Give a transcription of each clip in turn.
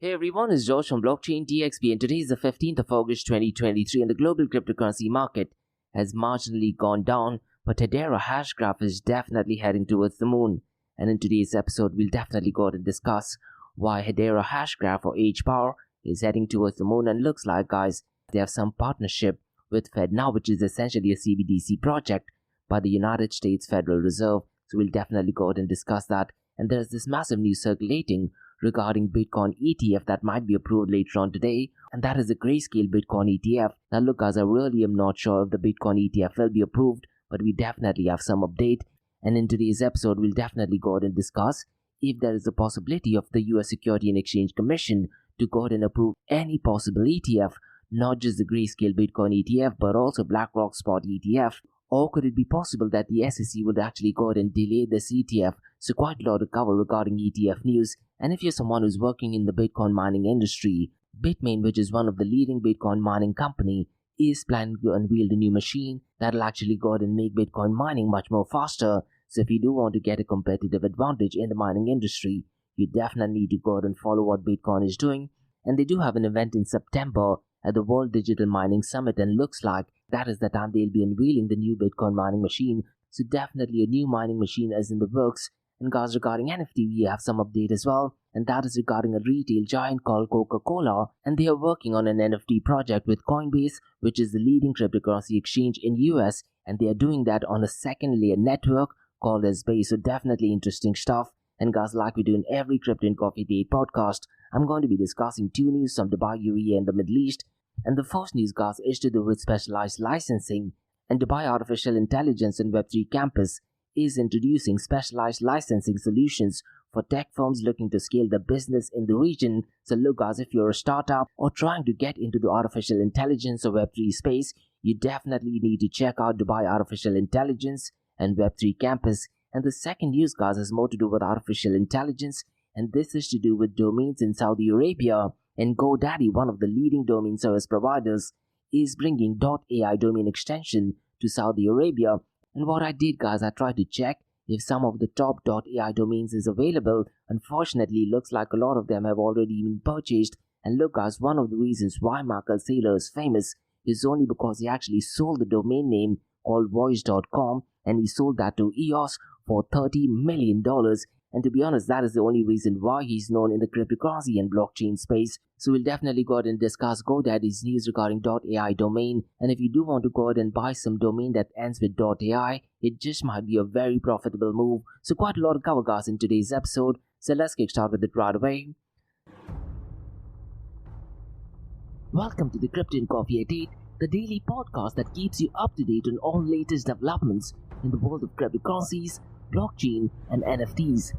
Hey everyone, it's George from Blockchain TXP and today is the 15th of August 2023 and the global cryptocurrency market has marginally gone down, but Hedera hash graph is definitely heading towards the moon. And in today's episode, we'll definitely go to discuss why Hedera hash graph or HBAR is heading towards the moon, and looks like, guys, they have some partnership with FedNow, which is essentially a CBDC project by the United States Federal Reserve. So we'll definitely go and discuss that. And there's this massive news circulating regarding Bitcoin ETF that might be approved later on today, and that is the Grayscale Bitcoin ETF. Now look, guys, I really am not sure if the Bitcoin ETF will be approved, but we definitely have some update. And in today's episode, we'll definitely go ahead and discuss if there is a possibility of the US Security and Exchange Commission to go ahead and approve any possible ETF, not just the Grayscale Bitcoin ETF, but also BlackRock Spot ETF. Or could it be possible that the SEC would actually go ahead and delay this ETF? So quite a lot to cover regarding ETF news. And if you're someone who's working in the Bitcoin mining industry, Bitmain, which is one of the leading Bitcoin mining company, is planning to unveil the new machine that'll actually go ahead and make Bitcoin mining much more faster. So if you do want to get a competitive advantage in the mining industry, you definitely need to go ahead and follow what Bitcoin is doing. And they do have an event in September at the World Digital Mining Summit, and looks like that is the time they'll be unveiling the new Bitcoin mining machine. So definitely a new mining machine is in the works. And guys, regarding NFT, we have some update as well, and that is regarding a retail giant called Coca-Cola, and they are working on an NFT project with Coinbase, which is the leading cryptocurrency exchange in US, and they are doing that on a second layer network called as Base. So definitely interesting stuff. And guys, like we do in every Crypto and Coffee Date podcast, I'm going to be discussing two news from Dubai, UAE and the Middle East. And the first news, guys, is to do with specialized licensing, and Dubai Artificial Intelligence and Web3 Campus is introducing specialized licensing solutions for tech firms looking to scale their business in the region. So look, guys, if you're a startup or trying to get into the artificial intelligence or Web3 space, you definitely need to check out Dubai Artificial Intelligence and Web3 Campus. And the second news, guys, has more to do with artificial intelligence, and this is to do with domains in Saudi Arabia. And GoDaddy, one of the leading domain service providers, is bringing .ai domain extension to Saudi Arabia. And what I did, guys, I tried to check if some of the top .ai domains is available. Unfortunately, looks like a lot of them have already been purchased. And look, guys, one of the reasons why Michael Saylor is famous is only because he actually sold the domain name called voice.com, and he sold that to EOS for $30 million. And to be honest, that is the only reason why he's known in the cryptocurrency and blockchain space. So we'll definitely go ahead and discuss GoDaddy's news regarding .ai domain. And if you do want to go ahead and buy some domain that ends with .ai, it just might be a very profitable move. So quite a lot of cover, guys, in today's episode. So let's kick start with it right away. Welcome to the Crypto and Coffee Date, the daily podcast that keeps you up to date on all latest developments in the world of cryptocurrencies, blockchain and NFTs.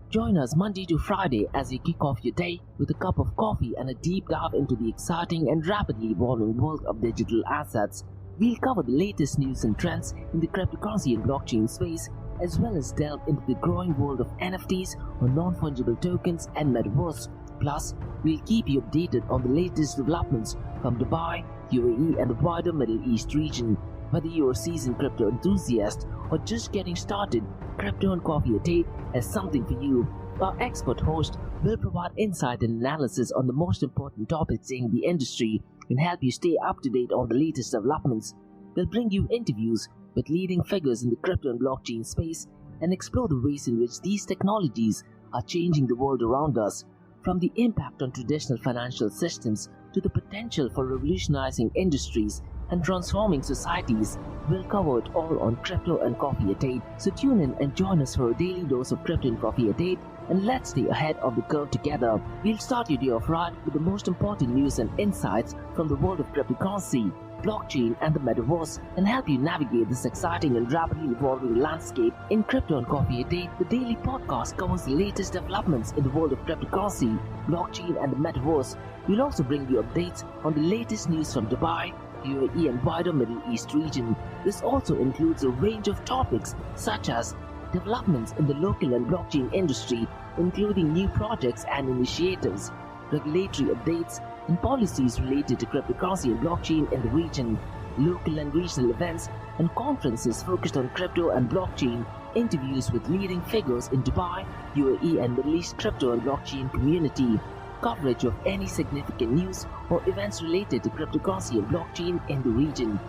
Join us Monday to Friday as you kick off your day with a cup of coffee and a deep dive into the exciting and rapidly evolving world of digital assets. We'll cover the latest news and trends in the cryptocurrency and blockchain space, as well as delve into the growing world of NFTs or non-fungible tokens and metaverse. Plus, we'll keep you updated on the latest developments from Dubai, UAE and the wider Middle East region. Whether you're a seasoned crypto enthusiast or just getting started, Crypto and Coffee Date has something for you. Our expert host will provide insight and analysis on the most important topics in the industry and help you stay up to date on the latest developments. We'll bring you interviews with leading figures in the crypto and blockchain space and explore the ways in which these technologies are changing the world around us, from the impact on traditional financial systems to the potential for revolutionizing industries and transforming societies. We'll cover it all on Crypto and Coffee Date. So tune in and join us for a daily dose of Crypto and Coffee Date, and let's stay ahead of the curve together. We'll start your day off right with the most important news and insights from the world of cryptocurrency, blockchain and the metaverse, and help you navigate this exciting and rapidly evolving landscape. In Crypto and Coffee Date, the daily podcast covers the latest developments in the world of cryptocurrency, blockchain and the metaverse. We'll also bring you updates on the latest news from Dubai, UAE and wider Middle East region. This also includes a range of topics such as developments in the local and blockchain industry, including new projects and initiatives, regulatory updates, and policies related to cryptocurrency and blockchain in the region, local and regional events and conferences focused on crypto and blockchain, interviews with leading figures in Dubai, UAE and Middle East crypto and blockchain community, coverage of any significant news or events related to cryptocurrency and blockchain in the region.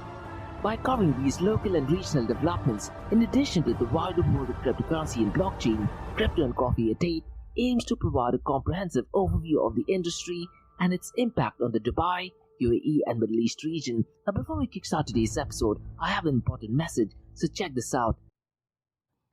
By covering these local and regional developments, in addition to the wider world of cryptocurrency and blockchain, Crypto and Coffee at 8 aims to provide a comprehensive overview of the industry and its impact on the Dubai, UAE and Middle East region. Now before we kickstart today's episode, I have an important message, so check this out.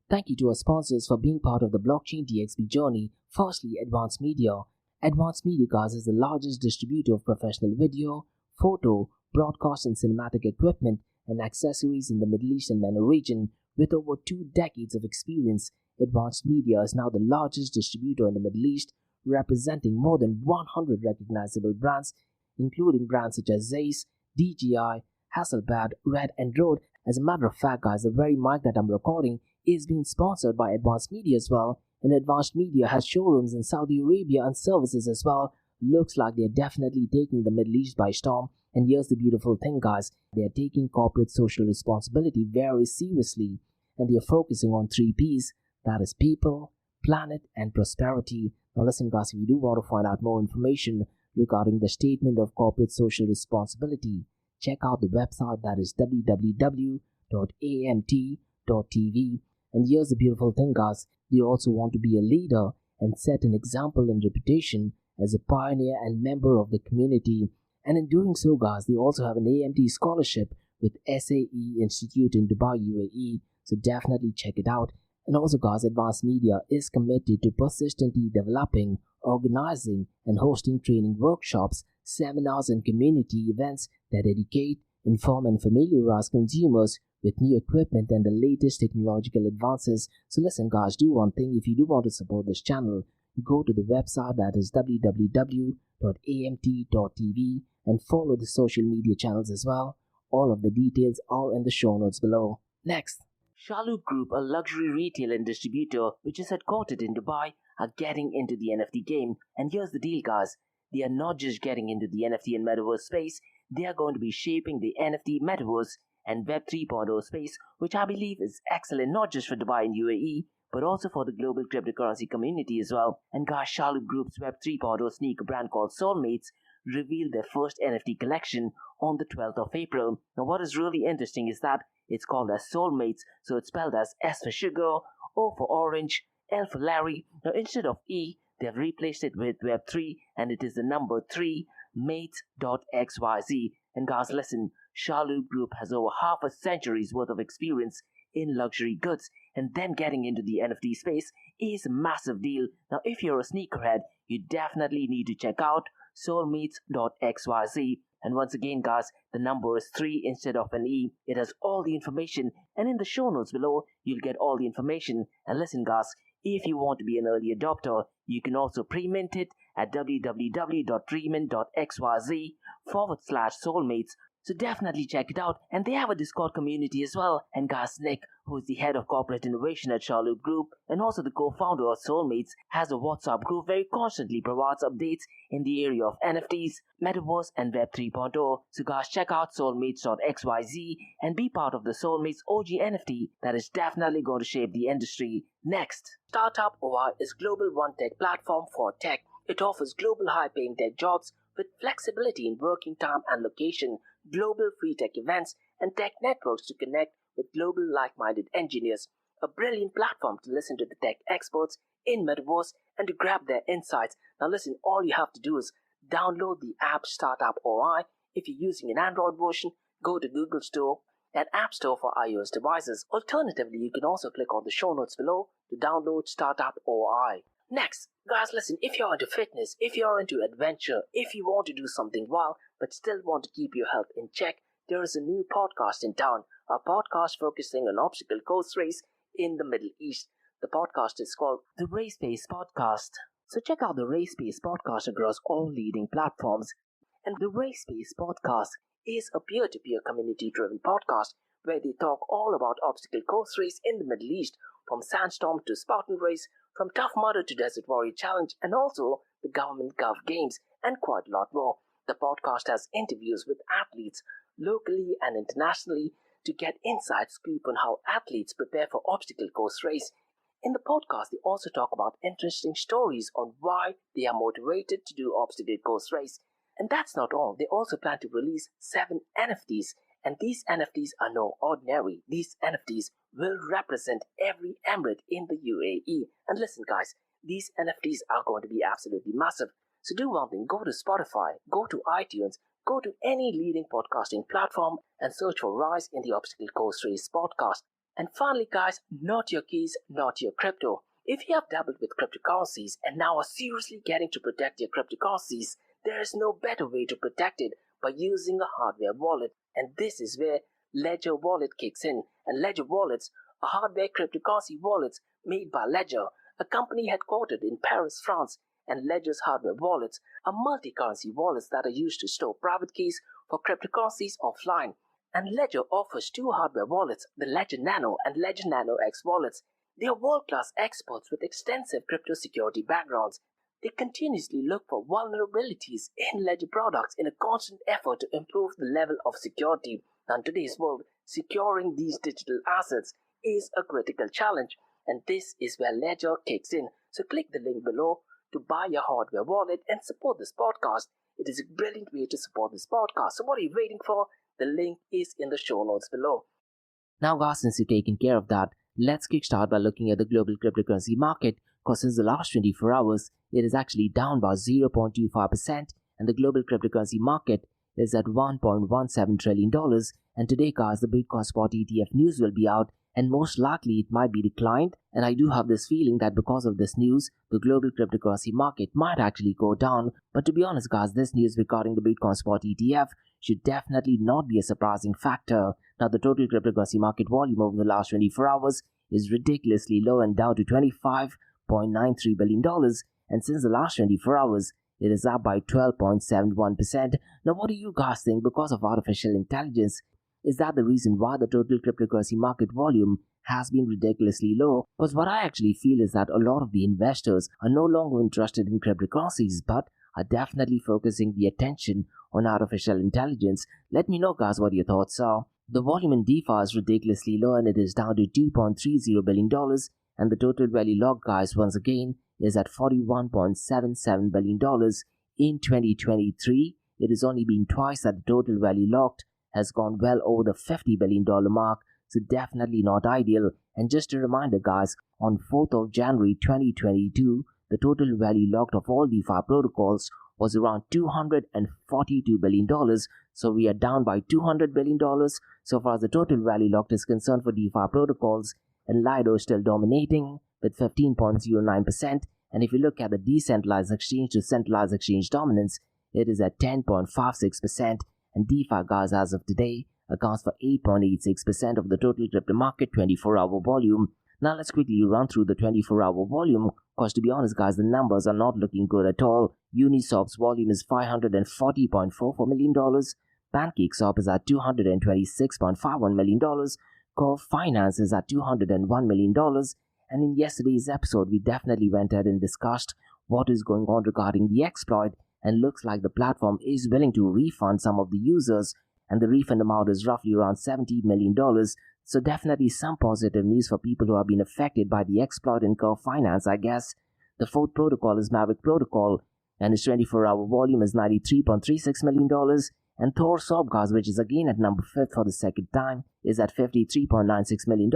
Thank you to our sponsors for being part of the Blockchain DXB journey. Firstly, Advanced Media. Advanced Media, guys, is the largest distributor of professional video, photo, broadcast and cinematic equipment and accessories in the Middle East and MENA region. With over 2 decades of experience, Advanced Media is now the largest distributor in the Middle East, representing more than 100 recognizable brands, including brands such as Zeiss, DJI, Hasselblad, Red and Rode. As a matter of fact, guys, the very mic that I'm recording is being sponsored by Advanced Media as well, and Advanced Media has showrooms in Saudi Arabia and services as well. Looks like they're definitely taking the Middle East by storm. And here's the beautiful thing, guys, they're taking corporate social responsibility very seriously, and they're focusing on 3 P's, that is people, planet and prosperity. Now listen, guys, if you do want to find out more information regarding the statement of corporate social responsibility, check out the website, that is www.amt.tv. And here's the beautiful thing, guys, they also want to be a leader and set an example and reputation as a pioneer and member of the community. And in doing so, guys, they also have an AMT scholarship with SAE Institute in Dubai, UAE, so definitely check it out. And also, guys, Advanced Media is committed to persistently developing, organizing and hosting training workshops, seminars and community events that educate, inform and familiarize consumers with new equipment and the latest technological advances. So listen, guys, do one thing. If you do want to support this channel, go to the website, that is www.amt.tv, and follow the social media channels as well. All of the details are in the show notes below. Next, Shalhoub Group, a luxury retail and distributor which is headquartered in Dubai, are getting into the NFT game. And here's the deal, guys. They are not just getting into the NFT and metaverse space, they are going to be shaping the NFT, metaverse and Web 3.0 space, which I believe is excellent not just for Dubai and UAE, but also for the global cryptocurrency community as well. And guys, Shalhoub Group's Web 3.0 sneaker brand called Soulmates revealed their first NFT collection on the 12th of April. Now what is really interesting is that it's called as Soulmates, so it's spelled as S for sugar, O for orange, L for Larry. Now instead of E, they have replaced it with Web3, and it is the number 3, mates.xyz. And guys, listen, Shalhoub Group has over half a century's worth of experience in luxury goods, and them getting into the NFT space is a massive deal. Now if you're a sneakerhead, you definitely need to check out soulmates.xyz. And once again, guys, the number is 3 instead of an E. It has all the information, and in the show notes below, you'll get all the information. And listen, guys, if you want to be an early adopter, you can also pre-mint it at www.premint.xyz/soulmates. So definitely check it out. And they have a Discord community as well. And guys, Nick, who is the head of corporate innovation at Shalhoub Group and also the co-founder of Soulmates, has a WhatsApp group where he constantly provides updates in the area of NFTs, Metaverse and Web 3.0. So guys, check out soulmates.xyz and be part of the Soulmates OG NFT that is definitely going to shape the industry. Next, Startup OI is global one tech platform for tech. It offers global high-paying tech jobs with flexibility in working time and location, global free tech events, and tech networks to connect with global like-minded engineers. A brilliant platform to listen to the tech experts in Metaverse and to grab their insights. Now listen, all you have to do is download the app Startup OI. If you're using an Android version, go to Google Store and App Store for iOS devices. Alternatively, you can also click on the show notes below to download Startup OI. Next, guys, listen, if you're into fitness, if you're into adventure, if you want to do something wild but still want to keep your health in check, there is a new podcast in town, a podcast focusing on obstacle course race in the Middle East. The podcast is called the Grayscale Podcast. So check out the Grayscale Podcast across all leading platforms. And the Grayscale Podcast is a peer-to-peer community-driven podcast where they talk all about obstacle course race in the Middle East, from Sandstorm to Spartan Race, from Tough Mudder to Desert Warrior Challenge, and also the Government Gov Games, and quite a lot more. The podcast has interviews with athletes locally and internationally to get inside scoop on how athletes prepare for obstacle course race In the podcast, they also talk about interesting stories on why they are motivated to do up-to-date course race. And that's not all. They also plan to release 7 NFTs. And these NFTs are no ordinary. These NFTs will represent every emirate in the UAE. And listen, guys, these NFTs are going to be absolutely massive. So do one thing, go to Spotify, go to iTunes, go to any leading podcasting platform and search for Rise in the Obstacle Course Race podcast. And finally, guys, not your keys, not your crypto. If you have dabbled with cryptocurrencies and now are seriously getting to protect your cryptocurrencies, there is no better way to protect it by using a hardware wallet. And this is where Ledger Wallet kicks in. And Ledger Wallets are hardware cryptocurrency wallets made by Ledger, a company headquartered in Paris, France. And Ledger's hardware wallets are multi-currency wallets that are used to store private keys for cryptocurrencies offline. And Ledger offers 2 hardware wallets, the Ledger Nano and Ledger Nano X wallets. They are world-class experts with extensive crypto security backgrounds. They continuously look for vulnerabilities in Ledger products in a constant effort to improve the level of security. Now, in today's world, securing these digital assets is a critical challenge, and this is where Ledger kicks in. So click the link below to buy your hardware wallet and support this podcast. It is a brilliant way to support this podcast. So what are you waiting for? The link is in the show notes below. Now guys, since you've taken care of that, let's kickstart by looking at the global cryptocurrency market, because since the last 24 hours, it is actually down by 0.25%, and the global cryptocurrency market is at $1.17 trillion. And today, guys, the Bitcoin Spot ETF news will be out, and most likely it might be declined. And I do have this feeling that because of this news, the global cryptocurrency market might actually go down. But to be honest, guys, this news regarding the Bitcoin Spot ETF should definitely not be a surprising factor. Now, the total cryptocurrency market volume over the last 24 hours is ridiculously low and down to $25.93 billion. And since the last 24 hours, it is up by 12.71%. Now, what do you guys think? Because of artificial intelligence, is that the reason why the total cryptocurrency market volume has been ridiculously low? Because what I actually feel is that a lot of the investors are no longer interested in cryptocurrencies, but are definitely focusing the attention on artificial intelligence. Let me know, guys, what your thoughts are. The volume in DeFi is ridiculously low and it is down to $2.30 billion. And the total value locked, guys, once again, is at $41.77 billion. In 2023, it has only been twice that the total value locked has gone well over the $50 billion mark, so definitely not ideal. And just a reminder, guys, on 4th of January 2022, the total value locked of all DeFi protocols was around $242 billion, so we are down by $200 billion so far as the total value locked is concerned for DeFi protocols, and Lido is still dominating with 15.09%, and if you look at the decentralized exchange to centralized exchange dominance, it is at 10.56%, and DeFi, guys, as of today, accounts for 8.86% of the total crypto market 24-hour volume. Now let's quickly run through the 24-hour volume, because to be honest, guys, the numbers are not looking good at all. Uniswap's volume is $540.44 million, PancakeSwap is at $226.51 million, Core Finance is at $201 million, and in yesterday's episode, we definitely went ahead and discussed what is going on regarding the exploit, and looks like the platform is willing to refund some of the users, and the refund amount is roughly around $70 million. So definitely some positive news for people who have been affected by the exploit in Curve Finance, I guess. The fourth protocol is Maverick Protocol, and its 24-hour volume is $93.36 million. And Thor Swapgas, which is again at number 5th for the second time, is at $53.96 million.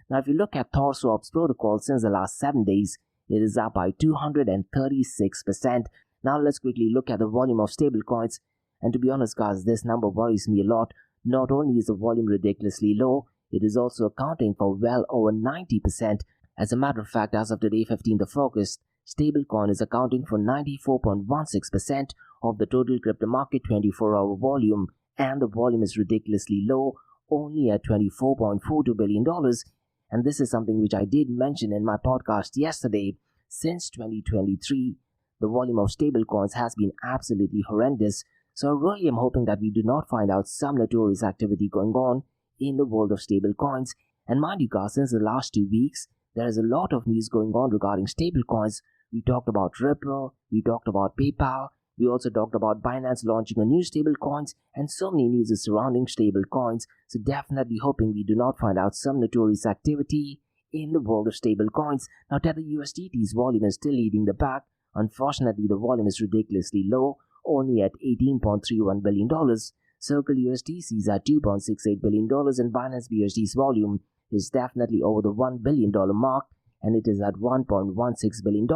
Now, if you look at Thor Swap's protocol since the last 7 days, it is up by 236%. Now, let's quickly look at the volume of stablecoins. And to be honest, guys, this number worries me a lot. Not only is the volume ridiculously low, it is also accounting for well over 90%. As a matter of fact, as of today, 15th of August, stablecoin is accounting for 94.16% of the total crypto market 24-hour volume, and the volume is ridiculously low, only at $24.42 billion. And this is something which I did mention in my podcast yesterday. Since 2023, the volume of stablecoins has been absolutely horrendous. So I really am hoping that we do not find out some notorious activity going on in the world of stablecoins. And mind you, guys, since the last 2 weeks, there is a lot of news going on regarding stablecoins. We talked about Ripple, we talked about PayPal, we also talked about Binance launching a new stablecoins, and so many news surrounding stablecoins. So definitely hoping we do not find out some notorious activity in the world of stable coins. Now Tether USDT's volume is still leading the pack. Unfortunately, the volume is ridiculously low, only at $18.31 billion. Circle USDC is at $2.68 billion, and Binance BUSD's volume is definitely over the $1 billion mark, and it is at $1.16 billion.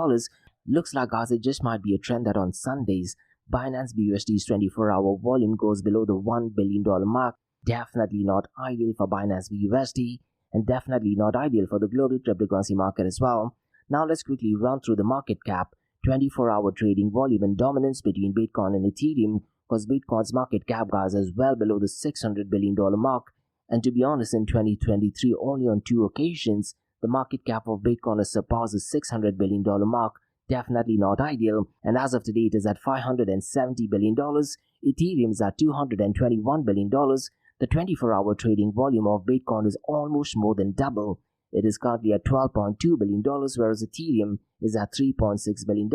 Looks like, guys, it just might be a trend that on Sundays, Binance BUSD's 24-hour volume goes below the $1 billion mark. Definitely not ideal for Binance BUSD, and definitely not ideal for the global cryptocurrency market as well. Now let's quickly run through the market cap, 24-hour trading volume and dominance between Bitcoin and Ethereum, because Bitcoin's market cap, guys, is well below the $600 billion mark. And to be honest, in 2023, only on 2 occasions, the market cap of Bitcoin has surpassed the $600 billion mark. Definitely not ideal. And as of today, it is at $570 billion. Ethereum is at $221 billion. The 24-hour trading volume of Bitcoin is almost more than double. It is currently at $12.2 billion, whereas Ethereum is at $3.6 billion.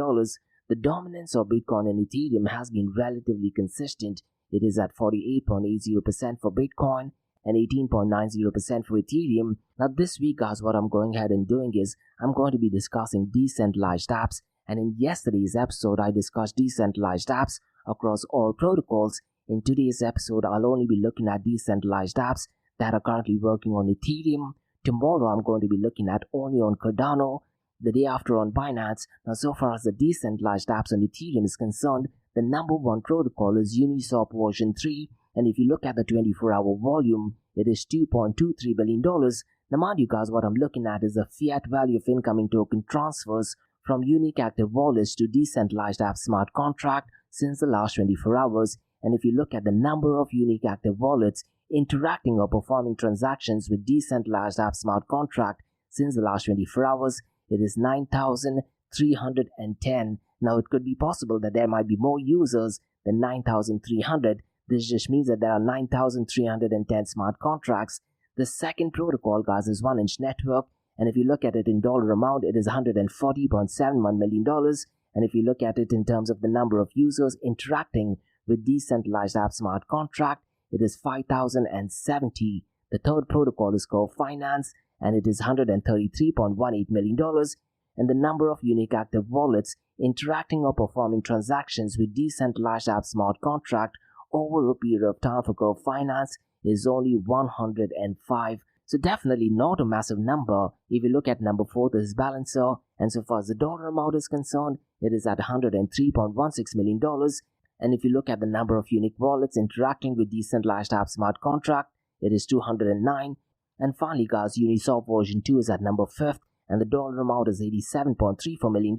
The dominance of Bitcoin and Ethereum has been relatively consistent. It is at 48.80% for Bitcoin and 18.90% for Ethereum. Now this week, guys, what I'm going ahead and doing is I'm going to be discussing decentralized apps. And in yesterday's episode, I discussed decentralized apps across all protocols. In today's episode, I'll only be looking at decentralized apps that are currently working on Ethereum. Tomorrow, I'm going to be looking at only on Cardano. The day after on Binance. Now, so far as the decentralized apps on Ethereum is concerned, the number one protocol is Uniswap version 3. And if you look at the 24-hour volume, it is $2.23 billion. Now, mind you guys, what I'm looking at is the fiat value of incoming token transfers from unique active wallets to decentralized app smart contract since the last 24 hours. And if you look at the number of unique active wallets interacting or performing transactions with decentralized app smart contract since the last 24 hours, it is 9,310. Now, it could be possible that there might be more users than 9,300. This just means that there are 9,310 smart contracts. The second protocol, guys, is 1inch Network. And if you look at it in dollar amount, it is $140.71 million. And if you look at it in terms of the number of users interacting with decentralized app smart contract, it is 5,070. The third protocol is called Finance, and it is $133.18 million. And the number of unique active wallets interacting or performing transactions with decentralized app smart contract over a period of time for Curve Finance is only 105. So definitely not a massive number. If you look at number 4, this is Balancer, and so far as the dollar amount is concerned, it is at $103.16 million. And if you look at the number of unique wallets interacting with decentralized app smart contract, it is 209. And finally, guys, Uniswap version 2 is at number 5th, and the dollar amount is $87.34 million.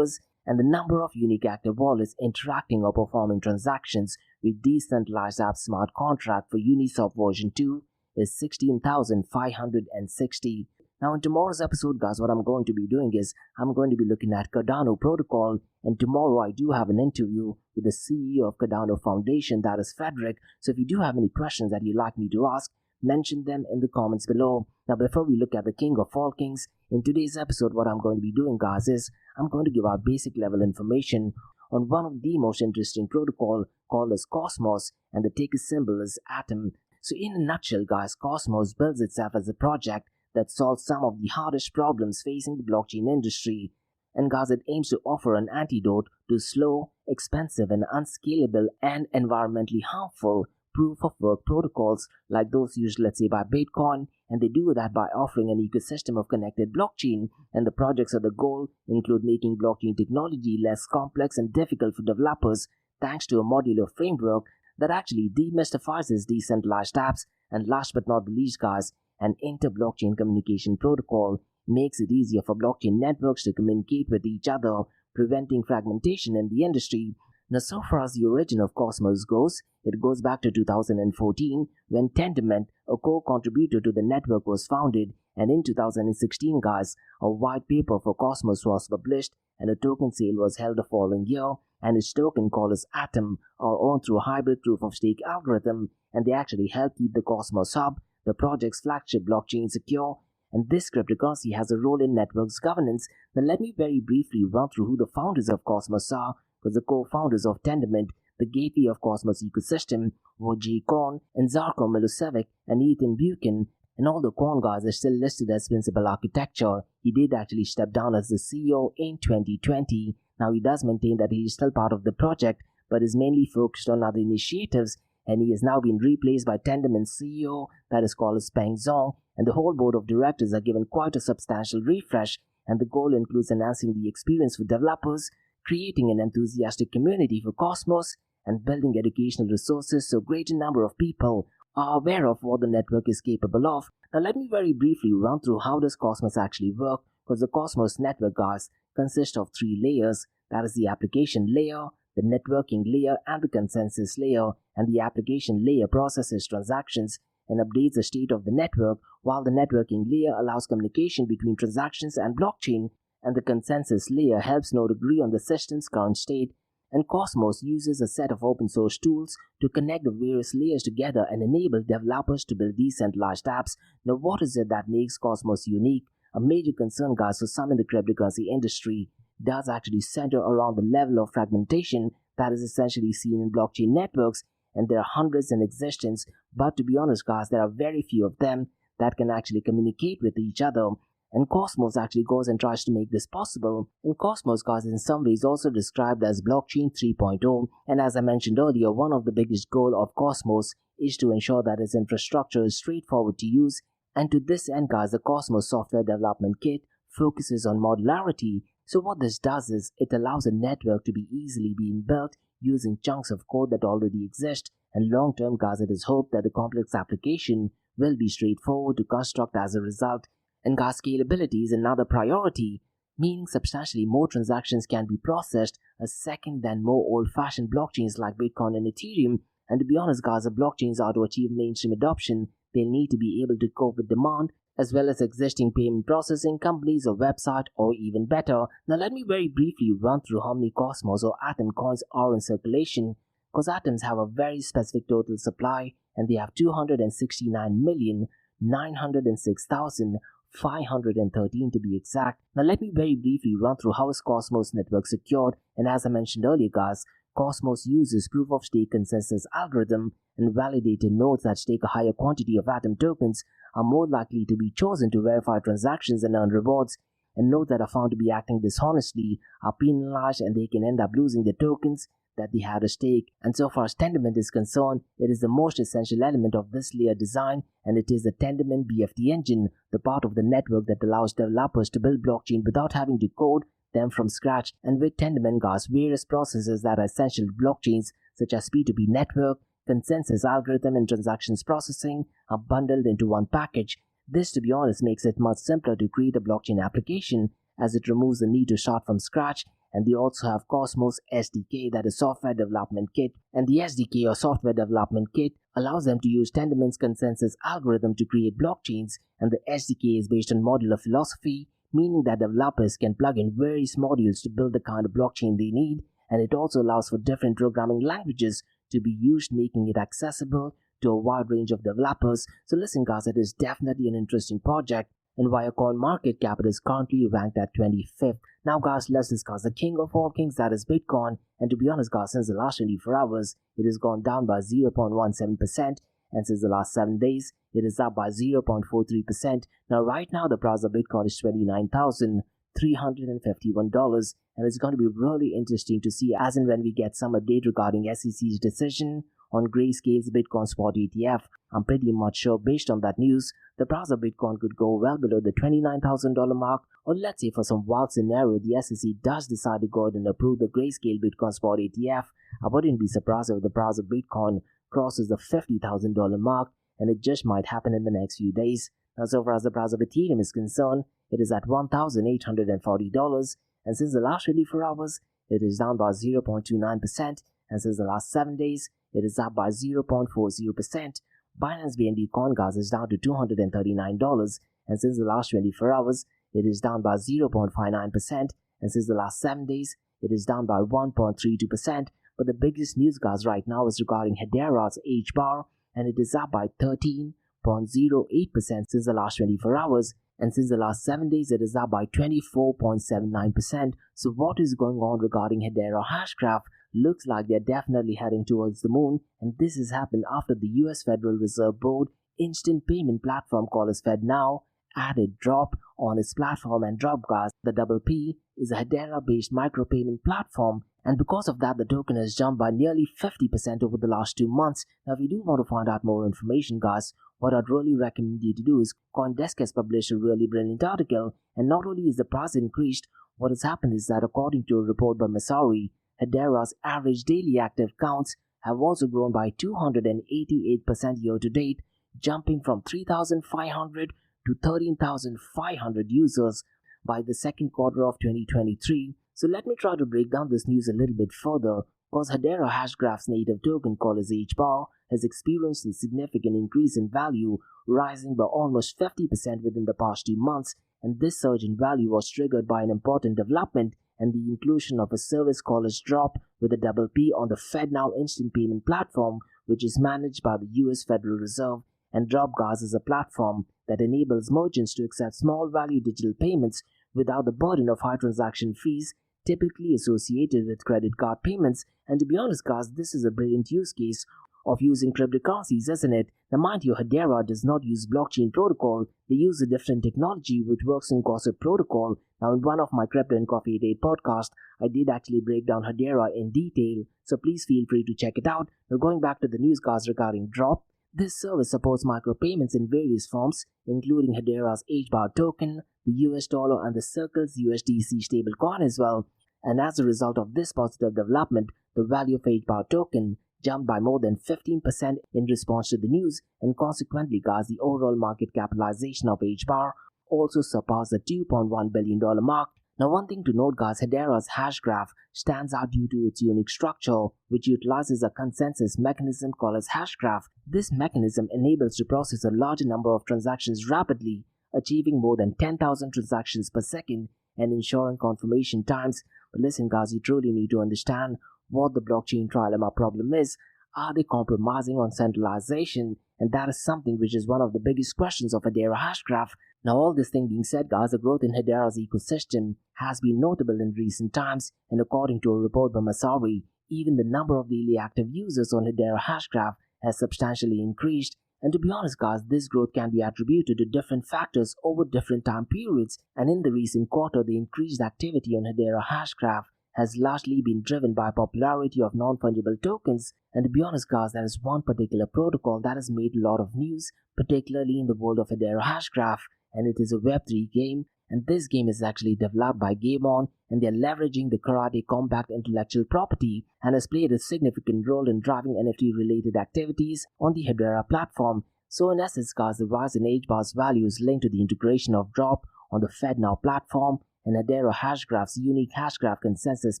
And the number of unique active wallets interacting or performing transactions with decentralized app smart contract for Uniswap version 2 is 16,560. Now in tomorrow's episode, guys, what I'm going to be doing is I'm going to be looking at Cardano protocol, and tomorrow I do have an interview with the CEO of Cardano Foundation, that is Frederick. So if you do have any questions that you'd like me to ask, mention them in the comments below. Now before we look at the king of all kings, in today's episode what I'm going to be doing, guys, is I'm going to give out basic level information on one of the most interesting protocol called as Cosmos, and the ticker symbol is Atom. So in a nutshell, guys, Cosmos builds itself as a project that solves some of the hardest problems facing the blockchain industry. And guys, it aims to offer an antidote to slow, expensive and unscalable and environmentally harmful proof-of-work protocols like those used, let's say, by Bitcoin, and they do that by offering an ecosystem of connected blockchain. And the projects of the goal include making blockchain technology less complex and difficult for developers thanks to a modular framework that actually demystifies these decentralized apps. And last but not the least, guys, an inter-blockchain communication protocol makes it easier for blockchain networks to communicate with each other, preventing fragmentation in the industry. Now, so far as the origin of Cosmos goes, it goes back to 2014 when Tendermint, a co-contributor to the network, was founded, and in 2016, guys, a white paper for Cosmos was published and a token sale was held the following year, and its token called as Atom are owned through a hybrid proof-of-stake algorithm, and they actually help keep the Cosmos Hub, the project's flagship blockchain, secure. And this cryptocurrency has a role in networks governance. Now let me very briefly run through who the founders of Cosmos are, because the co-founders of Tendermint, the gateway of Cosmos ecosystem, were Jay Korn and Zarko Milosevic and Ethan Buchan. And although Kwon guys is still listed as principal architecture, he did actually step down as the CEO in 2020. Now he does maintain that he is still part of the project, but is mainly focused on other initiatives, and he has now been replaced by Tendermint's CEO, that is called as Peng Zong, and the whole board of directors are given quite a substantial refresh, and the goal includes enhancing the experience for developers, creating an enthusiastic community for Cosmos, and building educational resources so a greater number of people are aware of what the network is capable of. Now let me very briefly run through how does Cosmos actually work, because the Cosmos network, guys, consists of 3 layers, that is the application layer, the networking layer, and the consensus layer. And the application layer processes transactions and updates the state of the network, while the networking layer allows communication between transactions and blockchain, and the consensus layer helps node agree on the system's current state. And Cosmos uses a set of open source tools to connect the various layers together and enable developers to build decentralized apps. Now what is it that makes Cosmos unique? A major concern, guys, for some in the cryptocurrency industry does actually center around the level of fragmentation that is essentially seen in blockchain networks, and there are hundreds in existence, but to be honest, guys, there are very few of them that can actually communicate with each other. And Cosmos actually goes and tries to make this possible. And Cosmos, guys, in some ways also described as blockchain 3.0. And as I mentioned earlier, one of the biggest goals of Cosmos is to ensure that its infrastructure is straightforward to use. And to this end, guys, the Cosmos Software Development Kit focuses on modularity. So what this does is it allows a network to be easily being built using chunks of code that already exist. And long term, guys, it is hoped that the complex application will be straightforward to construct as a result. And guys, scalability is another priority, meaning substantially more transactions can be processed a second than more old-fashioned blockchains like Bitcoin and Ethereum. And to be honest, guys, if blockchains are to achieve mainstream adoption, they'll need to be able to cope with demand as well as existing payment processing companies or website, or even better. Now let me very briefly run through how many Cosmos or Atom coins are in circulation, because Atoms have a very specific total supply, and they have 269,906,513 to be exact. Now let me very briefly run through how is Cosmos network secured, and as I mentioned earlier, guys, Cosmos uses proof-of-stake consensus algorithm, and validated nodes that stake a higher quantity of Atom tokens are more likely to be chosen to verify transactions and earn rewards, and nodes that are found to be acting dishonestly are penalized, and they can end up losing the tokens that they had at stake. And so far as Tendermint is concerned, it is the most essential element of this layer design, and it is the Tendermint BFT engine, the part of the network that allows developers to build blockchain without having to code them from scratch. And with Tendermint, guys, various processes that are essential to blockchains such as P2P network, consensus algorithm, and transactions processing are bundled into one package. This, to be honest, makes it much simpler to create a blockchain application, as it removes the need to start from scratch. And they also have Cosmos SDK, that is Software Development Kit, and the SDK or Software Development Kit allows them to use Tendermint's consensus algorithm to create blockchains, and the SDK is based on modular philosophy, meaning that developers can plug in various modules to build the kind of blockchain they need, and it also allows for different programming languages to be used, making it accessible to a wide range of developers. So listen, guys, it is definitely an interesting project, and Viacom market cap is currently ranked at 25th. Now, guys, let's discuss the king of all kings, that is Bitcoin. And to be honest, guys, since the last 24 hours, it has gone down by 0.17%, and since the last 7 days, it is up by 0.43%. Now, right now, the price of Bitcoin is $29,351, and it's going to be really interesting to see as and when we get some update regarding SEC's decision on Grayscale's Bitcoin Spot ETF. I'm pretty much sure based on that news, the price of Bitcoin could go well below the $29,000 mark, or let's say for some wild scenario the SEC does decide to go ahead and approve the Grayscale Bitcoin Spot ETF. I wouldn't be surprised if the price of Bitcoin crosses the $50,000 mark, and it just might happen in the next few days. Now, so far as the price of Ethereum is concerned, it is at $1,840, and since the last 24 hours, it is down by 0.29%, and since the last 7 days, it is up by 0.40%. Binance BNB Coin, guys, is down to $239, and since the last 24 hours, it is down by 0.59%, and since the last 7 days, it is down by 1.32%. But the biggest news, guys, right now is regarding Hedera's HBAR, and it is up by 13.08% since the last 24 hours, and since the last 7 days, it is up by 24.79%. So what is going on regarding Hedera Hashgraph? Looks like they're definitely heading towards the moon, and this has happened after the US Federal Reserve Board instant payment platform called as FedNow added Drop on its platform, and Drop, guys, the double P, is a Hedera-based micropayment platform, and because of that the token has jumped by nearly 50% over the last 2 months. Now if you do want to find out more information, guys, what I'd really recommend you to do is CoinDesk has published a really brilliant article, and not only is the price increased, what has happened is that according to a report by Masari, Hedera's average daily active counts have also grown by 288% year to date, jumping from 3,500 to 13,500 users by the second quarter of 2023. So let me try to break down this news a little bit further, because Hedera Hashgraph's native token called as HBAR has experienced a significant increase in value, rising by almost 50% within the past 2 months, and this surge in value was triggered by an important development and the inclusion of a service called as Drop with a double P on the FedNow instant payment platform, which is managed by the US Federal Reserve. And Drop, guys, is a platform that enables merchants to accept small value digital payments without the burden of high transaction fees typically associated with credit card payments. And to be honest, guys, this is a brilliant use case of using cryptocurrencies, isn't it? Now mind you, Hedera does not use blockchain protocol. They use a different technology which works in Gossip protocol. Now in one of my Crypto and Coffee Date podcast, I did actually break down Hedera in detail, so please feel free to check it out. Now going back to the news, guys, regarding Drop, this service supports micropayments in various forms, including Hedera's HBAR token, the US dollar, and the Circle's USDC stablecoin as well. And as a result of this positive development, the value of HBAR token jumped by more than 15% in response to the news, and consequently, guys, the overall market capitalization of HBAR also surpassed the $2.1 billion mark. Now one thing to note, guys, Hedera's hash graph stands out due to its unique structure, which utilizes a consensus mechanism called as hash graph. This mechanism enables to process a larger number of transactions rapidly, achieving more than 10,000 transactions per second and ensuring confirmation times. But listen, guys, you truly need to understand what the blockchain trilemma problem is. Are they compromising on centralization? And that is something which is one of the biggest questions of Hedera Hashgraph. Now all this thing being said, guys, the growth in Hedera's ecosystem has been notable in recent times, and according to a report by Masari, even the number of daily active users on Hedera Hashgraph has substantially increased. And to be honest, guys, this growth can be attributed to different factors over different time periods, and in the recent quarter, the increased activity on Hedera Hashgraph has largely been driven by popularity of non-fungible tokens. And to be honest, guys, there is one particular protocol that has made a lot of news, particularly in the world of Hedera Hashgraph, and it is a Web3 game. And this game is actually developed by GameOn, and they're leveraging the Karate Compact intellectual property and has played a significant role in driving NFT-related activities on the Hedera platform. So in essence, guys, the rise in HBAR's value is linked to the integration of Drop on the FedNow platform, and Hedera Hashgraph's unique Hashgraph consensus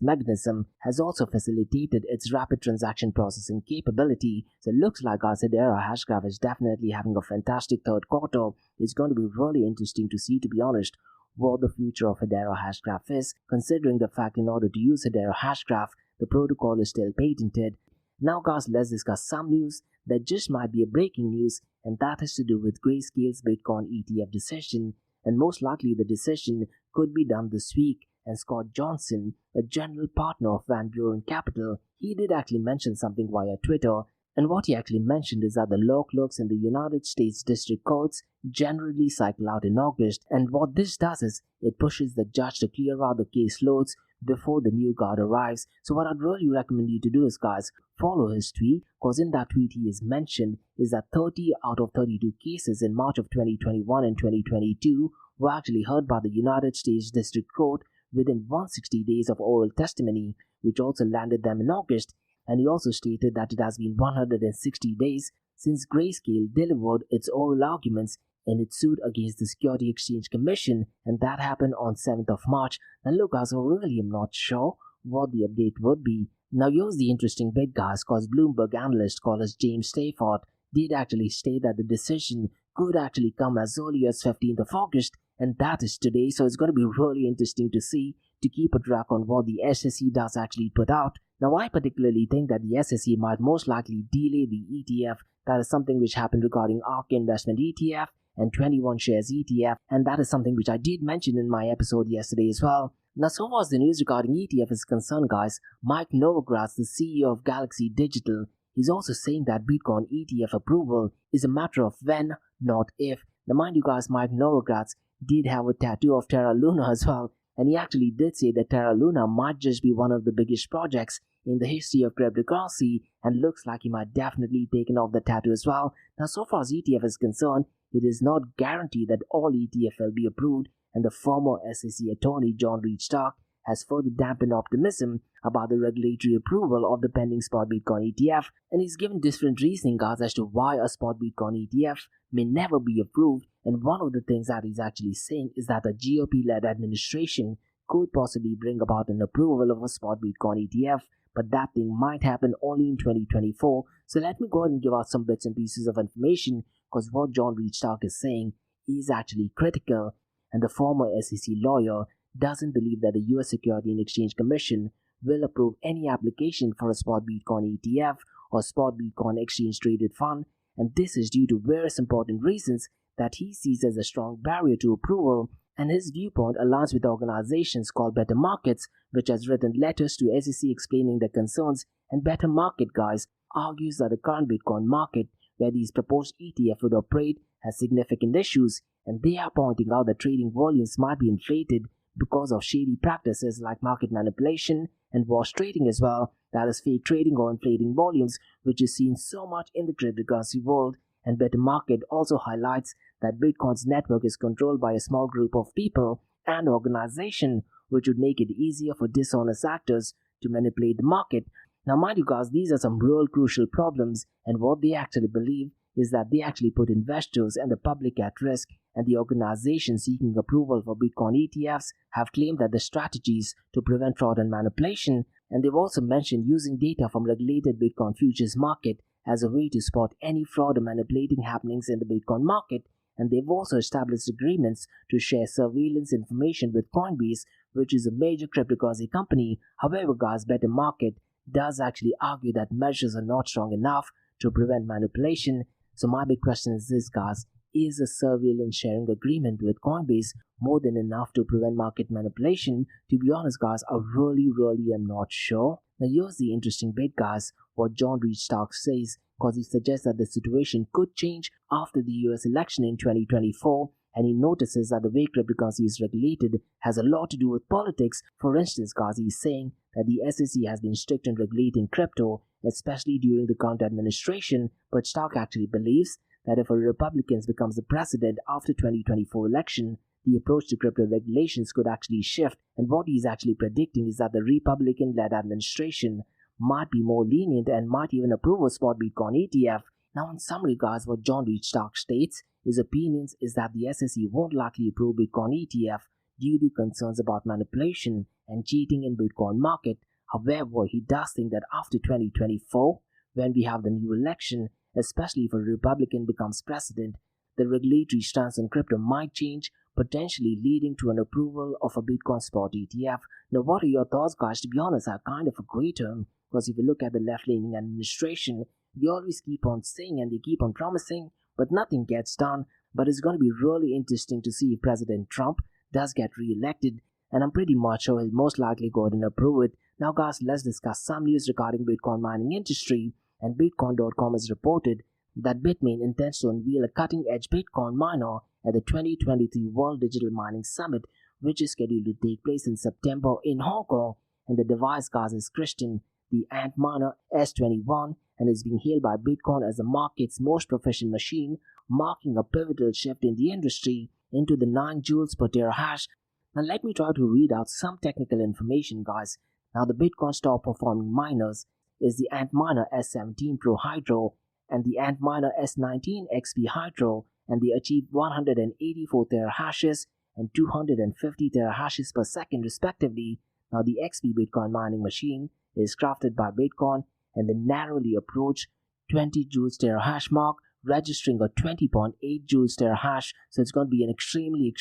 mechanism has also facilitated its rapid transaction processing capability. So it looks like our Hedera Hashgraph is definitely having a fantastic third quarter. It's going to be really interesting to see, to be honest, what the future of Hedera Hashgraph is, considering the fact in order to use Hedera Hashgraph, the protocol is still patented. Now, guys, let's discuss some news that just might be a breaking news, and that has to do with Grayscale's Bitcoin ETF decision. And most likely the decision could be done this week. And Scott Johnson, a general partner of Van Buren Capital, he did actually mention something via Twitter. And what he actually mentioned is that the law clerks in the United States District Courts generally cycle out in August. And what this does is it pushes the judge to clear out the case loads before the new guard arrives. So what I'd really recommend you to do is, guys, follow his tweet, because in that tweet he is mentioned is that 30 out of 32 cases in March of 2021 and 2022 were actually heard by the United States District Court within 160 days of oral testimony, which also landed them in August. And he also stated that it has been 160 days since Grayscale delivered its oral arguments in its suit against the Security Exchange Commission, and that happened on 7th of March. Now look, guys, I really am not sure what the update would be. Now here's the interesting bit, guys, because Bloomberg analyst called as James Stafford did actually state that the decision could actually come as early as 15th of August, and that is today. So it's going to be really interesting to see, to keep a track on what the SEC does actually put out. Now I particularly think that the SEC might most likely delay the ETF. That is something which happened regarding ARK Investment ETF and 21 Shares ETF, and that is something which I did mention in my episode yesterday as well. Now, so far as the news regarding ETF is concerned, guys, Mike Novogratz, the CEO of Galaxy Digital, He's also saying that Bitcoin ETF approval is a matter of when, not if. Now mind you guys, Mike Novogratz did have a tattoo of Terra Luna as well, and he actually did say that Terra Luna might just be one of the biggest projects in the history of cryptocurrency, and looks like he might definitely taken off the tattoo as well. Now so far as ETF is concerned, it is not guaranteed that all ETF will be approved, and the former SEC attorney John Reed Stark has further dampened optimism about the regulatory approval of the pending Spot Bitcoin ETF, and he's given different reasoning guys as to why a Spot Bitcoin ETF may never be approved. And one of the things that he's actually saying is that a GOP-led administration could possibly bring about an approval of a Spot Bitcoin ETF, but that thing might happen only in 2024. So let me go ahead and give out some bits and pieces of information, because what John Reed Stark is saying is actually critical, and the former SEC lawyer doesn't believe that the US Security and Exchange Commission will approve any application for a Spot Bitcoin ETF or Spot Bitcoin Exchange Traded Fund, and this is due to various important reasons that he sees as a strong barrier to approval. And his viewpoint aligns with organizations called Better Markets, which has written letters to SEC explaining their concerns, and Better Market guys argues that the current Bitcoin market where these proposed ETF would operate has significant issues, and they are pointing out that trading volumes might be inflated because of shady practices like market manipulation and wash trading as well, that is fake trading or inflating volumes, which is seen so much in the cryptocurrency world. And Better Market also highlights that Bitcoin's network is controlled by a small group of people and organizations, which would make it easier for dishonest actors to manipulate the market. Now mind you guys, these are some real crucial problems, and what they actually believe is that they actually put investors and the public at risk, and the organizations seeking approval for Bitcoin ETFs have claimed that the strategies to prevent fraud and manipulation, and they've also mentioned using data from regulated Bitcoin futures market as a way to spot any fraud or manipulating happenings in the Bitcoin market. And they've also established agreements to share surveillance information with Coinbase, which is a major cryptocurrency company. However guys, Better Market does actually argue that measures are not strong enough to prevent manipulation. So my big question is this guys, is a surveillance sharing agreement with Coinbase more than enough to prevent market manipulation? To be honest guys, I really am not sure. Now here's the interesting bit guys, what John Reed Stark says, because he suggests that the situation could change after the US election in 2024, and he notices that the way cryptocurrency is regulated has a lot to do with politics. For instance guys, he's saying that the SEC has been strict in regulating crypto, especially during the current administration, but Stark actually believes that if a Republican becomes the president after 2024 election, the approach to crypto regulations could actually shift, and what he's actually predicting is that the Republican-led administration might be more lenient and might even approve a Spot Bitcoin ETF. Now in summary guys, what John Reed Stark states, his opinions is that the SEC won't likely approve Bitcoin ETF due to concerns about manipulation and cheating in Bitcoin market. However, he does think that after 2024, when we have the new election, especially if a Republican becomes president, the regulatory stance on crypto might change, potentially leading to an approval of a Bitcoin Spot ETF. Now what are your thoughts guys? To be honest, I kind of agree to him, because if you look at the left-leaning administration, they always keep on saying and they keep on promising, but nothing gets done. But it's going to be really interesting to see if President Trump does get re-elected, and I'm pretty much sure he'll most likely go ahead and approve it. Now guys, let's discuss some news regarding Bitcoin mining industry, and Bitcoin.com has reported that Bitmain intends to unveil a cutting-edge Bitcoin miner at the 2023 World Digital Mining Summit, which is scheduled to take place in September in Hong Kong. And the device guys is christened the Antminer S21 and is being hailed by Bitcoin as the market's most proficient machine, marking a pivotal shift in the industry into the 9 joules per terahash. Now let me try to read out some technical information guys. Now the Bitcoin's top performing miners is the Antminer S17 Pro Hydro and the Antminer S19 XP Hydro, and they achieved 184 terahashes and 250 terahashes per second respectively. Now the XP Bitcoin mining machine is crafted by Bitcoin and they narrowly approach 20 joules terahash mark, registering a 20.8 joules terahash. So it's going to be an extremely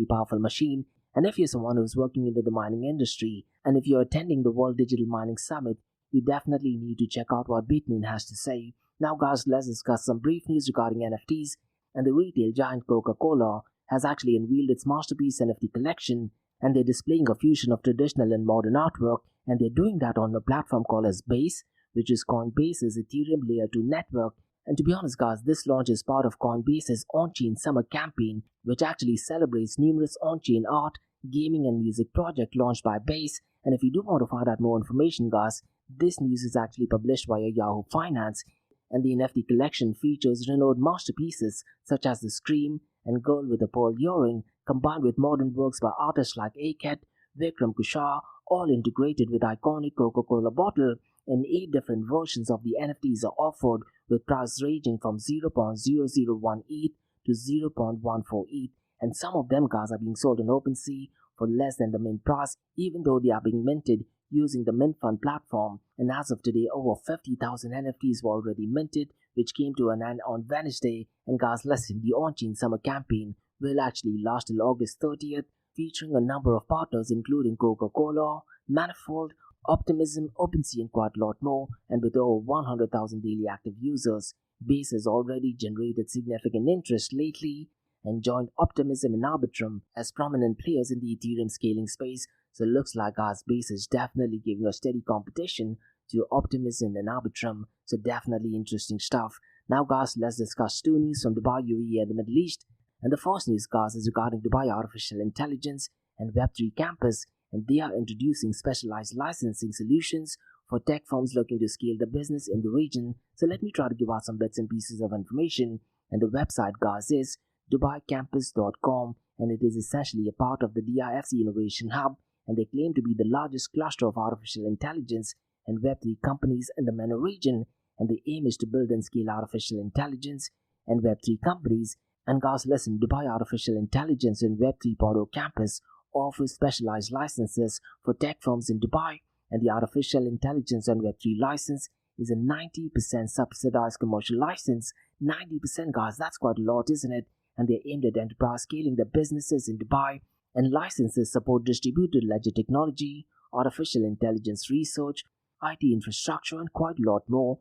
powerful machine. And if you're someone who's working into the mining industry, and if you're attending the World Digital Mining Summit, you definitely need to check out what Bitmain has to say. Now guys, let's discuss some brief news regarding NFTs. And the retail giant Coca-Cola has actually unveiled its masterpiece NFT collection, and they're displaying a fusion of traditional and modern artwork, and they're doing that on a platform called as Base, which is Coinbase's Ethereum Layer 2 network. And to be honest guys, this launch is part of Coinbase's Onchain Summer campaign, which actually celebrates numerous on-chain art, gaming and music projects launched by Base. And if you do want to find out more information guys, this news is actually published via Yahoo Finance, and the NFT collection features renowned masterpieces such as The Scream and Girl with a Pearl Earring, combined with modern works by artists like Aket, Vikram Kushar, all integrated with iconic Coca-Cola bottle. And 8 different versions of the NFTs are offered, with price ranging from 0.001 ETH to 0.14 ETH, and some of them guys are being sold on OpenSea for less than the mint price, even though they are being minted using the Mint Fund platform. And as of today, over 50,000 NFTs were already minted, which came to an end on Wednesday. And guys, listen, the On-Chain Summer campaign will actually last till August 30th, featuring a number of partners including Coca-Cola, Manifold, Optimism, OpenSea and quite a lot more. And with over 100,000 daily active users, Base has already generated significant interest lately and joined Optimism and Arbitrum as prominent players in the Ethereum scaling space. So it looks like our Base is definitely giving a steady competition to Optimism and Arbitrum. So definitely interesting stuff. Now guys, let's discuss 2 news from Dubai, UAE and the Middle East. And the first news guys is regarding Dubai Artificial Intelligence and Web3 Campus, and they are introducing specialized licensing solutions for tech firms looking to scale the business in the region. So let me try to give out some bits and pieces of information. And the website guys is DubaiCampus.com, and it is essentially a part of the DIFC Innovation Hub, and they claim to be the largest cluster of artificial intelligence and Web3 companies in the MENA region. And the aim is to build and scale artificial intelligence and Web3 companies. And guys, listen, Dubai Artificial Intelligence and Web 3.0 Campus offers specialized licenses for tech firms in Dubai, and the Artificial Intelligence and Web 3 license is a 90% subsidized commercial license. 90% guys, that's quite a lot, isn't it? And they're aimed at enterprise scaling their businesses in Dubai, and licenses support distributed ledger technology, artificial intelligence research, IT infrastructure and quite a lot more.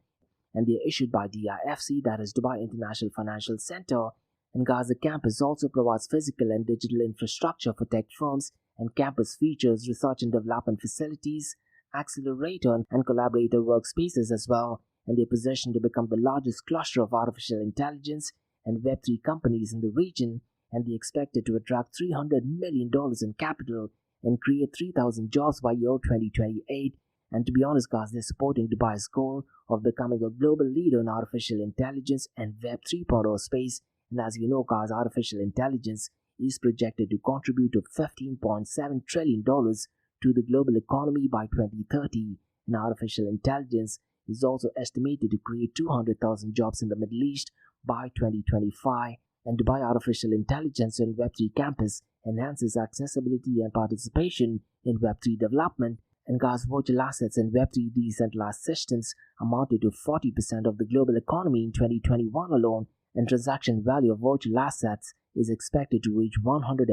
And they're issued by DIFC, that is Dubai International Financial Center. And guys, the campus also provides physical and digital infrastructure for tech firms, and campus features research and development facilities, accelerator and collaborator workspaces as well. And they're positioned to become the largest cluster of artificial intelligence and Web3 companies in the region, and they're expected to attract $300 million in capital and create 3,000 jobs by year 2028. And to be honest guys, they're supporting Dubai's goal of becoming a global leader in artificial intelligence and Web 3.0 space. And as you know guys, artificial intelligence is projected to contribute to $15.7 trillion to the global economy by 2030. And artificial intelligence is also estimated to create 200,000 jobs in the Middle East by 2025. And Dubai Artificial Intelligence and Web3 Campus enhances accessibility and participation in Web3 development. And guys, virtual assets and Web3 decentralized systems amounted to 40% of the global economy in 2021 alone, and transaction value of virtual assets is expected to reach $150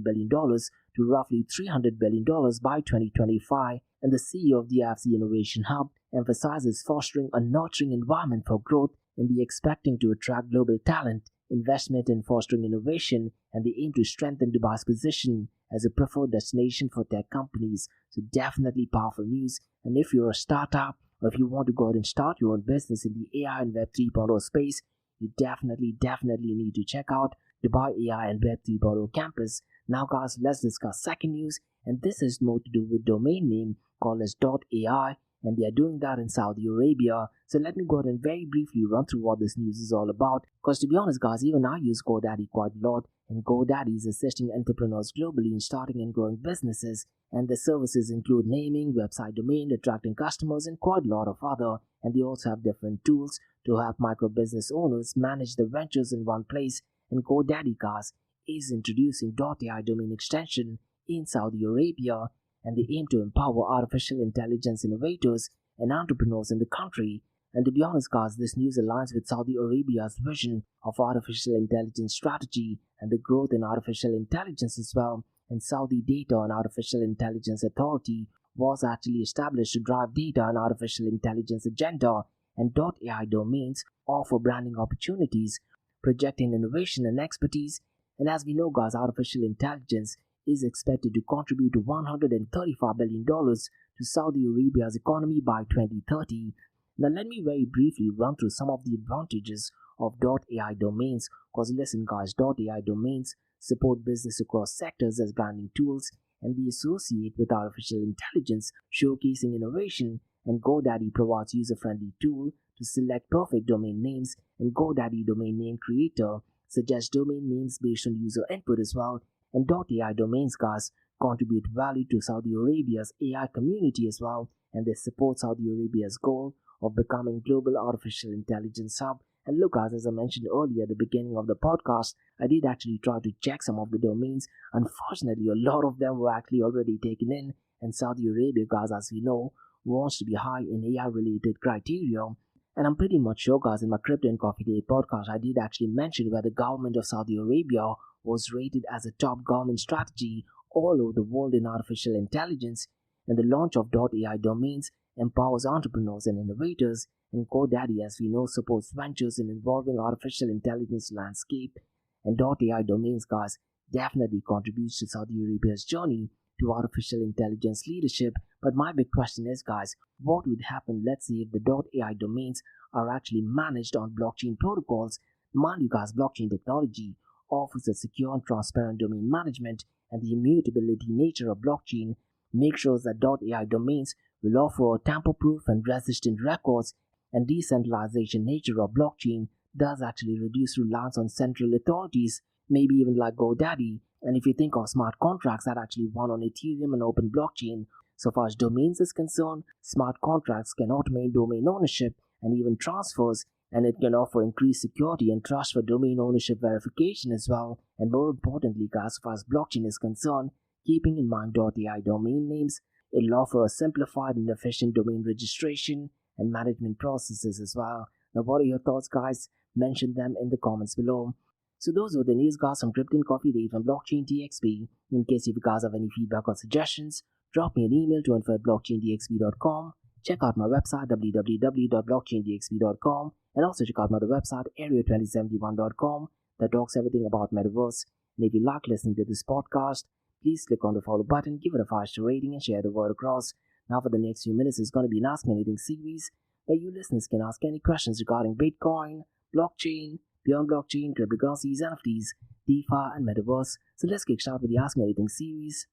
billion to roughly $300 billion by 2025. And the CEO of the DIFC Innovation Hub emphasizes fostering a nurturing environment for growth, and they expecting to attract global talent, investment in fostering innovation, and they aim to strengthen Dubai's position as a preferred destination for tech companies. So definitely powerful news. And if you're a startup, or if you want to go ahead and start your own business in the AI and Web 3.0 space, you definitely need to check out Dubai AI and Web 3.0 Campus. Now guys, let's discuss second news, and this is more to do with domain name called as .ai, and they are doing that in Saudi Arabia. So let me go ahead and very briefly run through what this news is all about, because to be honest guys, even I use GoDaddy quite a lot, and GoDaddy is assisting entrepreneurs globally in starting and growing businesses, and the services include naming, website domain, attracting customers, and quite a lot of other. And they also have different tools to help micro business owners manage their ventures in one place. And GoDaddy guys is introducing .ai domain extension in Saudi Arabia, and they aim to empower artificial intelligence innovators and entrepreneurs in the country. And to be honest guys, this news aligns with Saudi Arabia's vision of artificial intelligence strategy and the growth in artificial intelligence as well. And Saudi Data and Artificial Intelligence Authority was actually established to drive data and artificial intelligence agenda, and .ai domains offer branding opportunities, projecting innovation and expertise. And as we know guys, artificial intelligence is expected to contribute to $135 billion to Saudi Arabia's economy by 2030. Now let me very briefly run through some of the advantages of .ai domains, because listen guys, .ai domains support business across sectors as branding tools, and they associate with artificial intelligence, showcasing innovation, and GoDaddy provides user-friendly tool to select perfect domain names, and GoDaddy Domain Name Creator suggests domain names based on user input as well, and .ai domains guys contribute value to Saudi Arabia's AI community as well, and they support Saudi Arabia's goal of becoming global artificial intelligence hub. And look guys, as I mentioned earlier at the beginning of the podcast, I did actually try to check some of the domains. Unfortunately, a lot of them were actually already taken in, and Saudi Arabia guys, as we know, wants to be high in AI related criteria. And I'm pretty much sure guys, in my Crypto and Coffee Day podcast, I did actually mention where the government of Saudi Arabia was rated as a top government strategy all over the world in artificial intelligence, and the launch of .ai domains empowers entrepreneurs and innovators, and GoDaddy, as we know, supports ventures in evolving artificial intelligence landscape, and .ai domains guys definitely contributes to Saudi Arabia's journey to artificial intelligence leadership. But my big question is guys, what would happen, let's say, if the .ai domains are actually managed on blockchain protocols? Mind you guys, blockchain technology offers a secure and transparent domain management, and the immutability nature of blockchain makes sure that .ai domains will offer tamper-proof and resistant records, and decentralization nature of blockchain does actually reduce reliance on central authorities, maybe even like GoDaddy. And if you think of smart contracts that actually run on Ethereum and open blockchain, so far as domains is concerned, smart contracts can automate domain ownership and even transfers, and it can offer increased security and trust for domain ownership verification as well. And more importantly guys, as far as blockchain is concerned, keeping in mind .ai domain names, it'll offer a simplified and efficient domain registration and management processes as well. Now what are your thoughts guys? Mention them in the comments below. So those were the news guys from Crypto and Coffee Day from Blockchain DXB. In case you guys have any feedback or suggestions, drop me an email to info@blockchaindxb.com. Check out my website www.blockchaindxb.com, and also check out my other website area2071.com that talks everything about metaverse. And if you like listening to this podcast, please click on the follow button, give it a 5-star rating, and share the word across. Now for the next few minutes is going to be an Ask Me Anything series where you listeners can ask any questions regarding Bitcoin, blockchain, beyond blockchain, cryptocurrencies, NFTs, DeFi, and metaverse. So let's kick start with the Ask Me Anything series.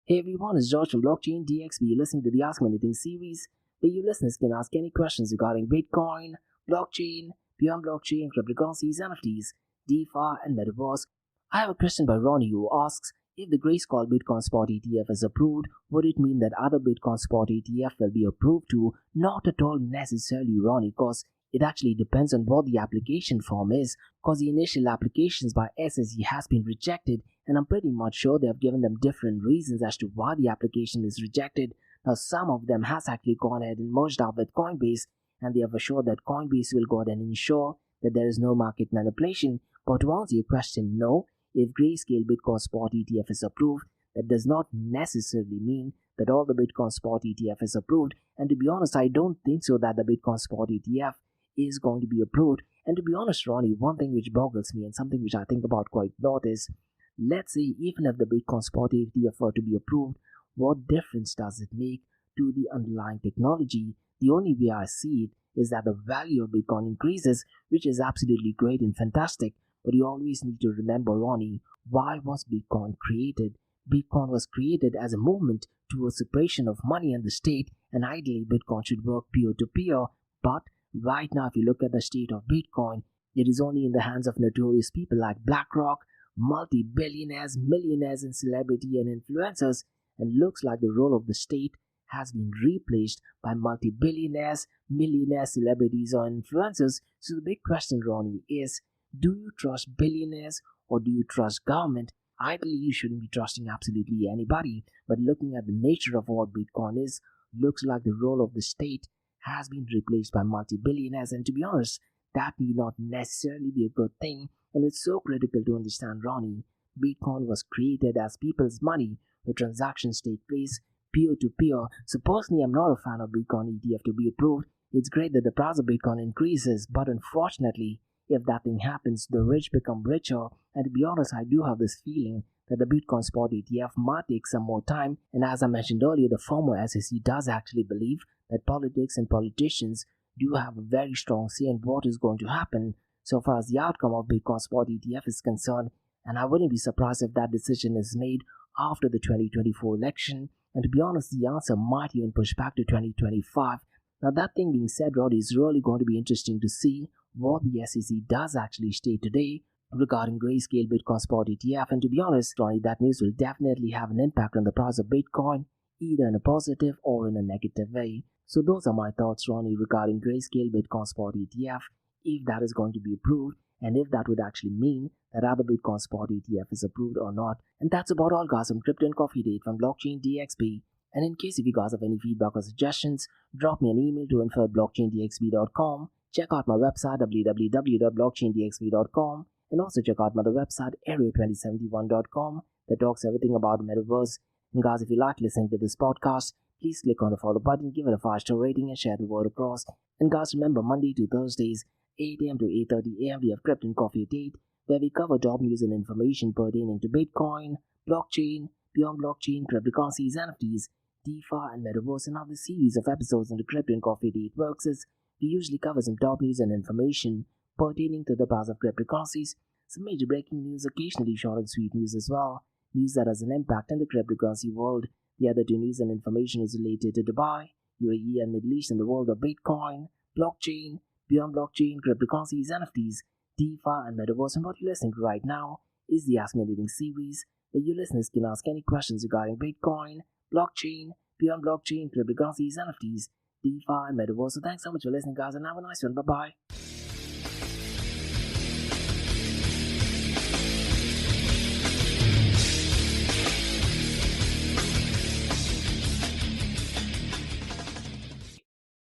Hey everyone, it's George from Blockchain DXB. You're listening to the Ask Me Anything series where you listeners can ask any questions regarding Bitcoin, blockchain, beyond blockchain, cryptocurrencies, NFTs, DeFi, and metaverse. I have a question by Ronnie who asks, if the Grayscale Bitcoin Spot ETF is approved, would it mean that other Bitcoin Spot ETF will be approved too? Not at all necessarily, Ronnie, because it actually depends on what the application form is, because the initial applications by SSE has been rejected, and I'm pretty much sure they have given them different reasons as to why the application is rejected. Now some of them has actually gone ahead and merged up with Coinbase, and they have assured that Coinbase will go ahead and ensure that there is no market manipulation. But to answer your question, no, if Grayscale Bitcoin Spot ETF is approved, that does not necessarily mean that all the Bitcoin Spot ETF is approved. And to be honest, I don't think so that the Bitcoin Spot ETF is going to be approved. And to be honest, Ronnie, one thing which boggles me and something which I think about quite a lot is, let's say even if the Bitcoin Spot ETF were to be approved, what difference does it make to the underlying technology? The only way I see it is that the value of Bitcoin increases, which is absolutely great and fantastic. But you always need to remember, Ronnie, why was Bitcoin created? Bitcoin was created as a movement towards separation of money and the state, and ideally Bitcoin should work peer-to-peer. But right now, if you look at the state of Bitcoin, it is only in the hands of notorious people like BlackRock, multi-billionaires, millionaires, and celebrity and influencers, and looks like the role of the state has been replaced by multi-billionaires, millionaires, celebrities, or influencers. So the big question, Ronnie, is, do you trust billionaires or do you trust government? Ideally, you shouldn't be trusting absolutely anybody, but looking at the nature of what Bitcoin is, looks like the role of the state has been replaced by multi-billionaires, and to be honest, that need not necessarily be a good thing. And it's so critical to understand, Ronnie, Bitcoin was created as people's money, where transactions take place peer-to-peer. So personally, I'm not a fan of Bitcoin ETF to be approved. It's great that the price of Bitcoin increases, but unfortunately, If that thing happens, the rich become richer. And to be honest, I do have this feeling that the Bitcoin Spot ETF might take some more time. And as I mentioned earlier, the former SEC does actually believe that politics and politicians do have a very strong say in what is going to happen so far as the outcome of Bitcoin Spot ETF is concerned. And I wouldn't be surprised if that decision is made after the 2024 election. And to be honest, the answer might even push back to 2025. Now, that thing being said, Rod, is really going to be interesting to see what the SEC does actually state today regarding Grayscale Bitcoin Spot ETF. And to be honest, Ronnie, that news will definitely have an impact on the price of Bitcoin, either in a positive or in a negative way. So those are my thoughts, Ronnie, regarding Grayscale Bitcoin Spot ETF, if that is going to be approved, and if that would actually mean that other Bitcoin Spot ETF is approved or not. And that's about all, guys, from Crypto and Coffee Date from Blockchain DXB. And in case if you guys have any feedback or suggestions, drop me an email to info@blockchaindxb.com. Check out my website www.blockchaindxb.com, and also check out my other website area2071.com that talks everything about metaverse. And guys, if you like listening to this podcast, please click on the follow button, give it a 5-star rating, and share the word across. And guys, remember, Monday to Thursdays, 8 a.m. to 8:30 a.m. we have Crypto and Coffee Date, where we cover top news and information pertaining to Bitcoin, blockchain, beyond blockchain, cryptocurrencies, NFTs, DeFi, and metaverse. And how this series of episodes on the Crypto and Coffee Date works is we usually cover some top news and information pertaining to the price of cryptocurrencies, some major breaking news, occasionally short and sweet news as well, news that has an impact in the cryptocurrency world. The other two news and information is related to Dubai, UAE, and Middle East in the world of Bitcoin, blockchain, beyond blockchain, cryptocurrencies, NFTs, DeFi, and metaverse. And what you're listening to right now is the Ask Me Anything series, where your listeners can ask any questions regarding Bitcoin, blockchain, beyond blockchain, cryptocurrencies, NFTs, DeFi, and metaverse. So thanks so much for listening, guys, and have a nice one. Bye-bye.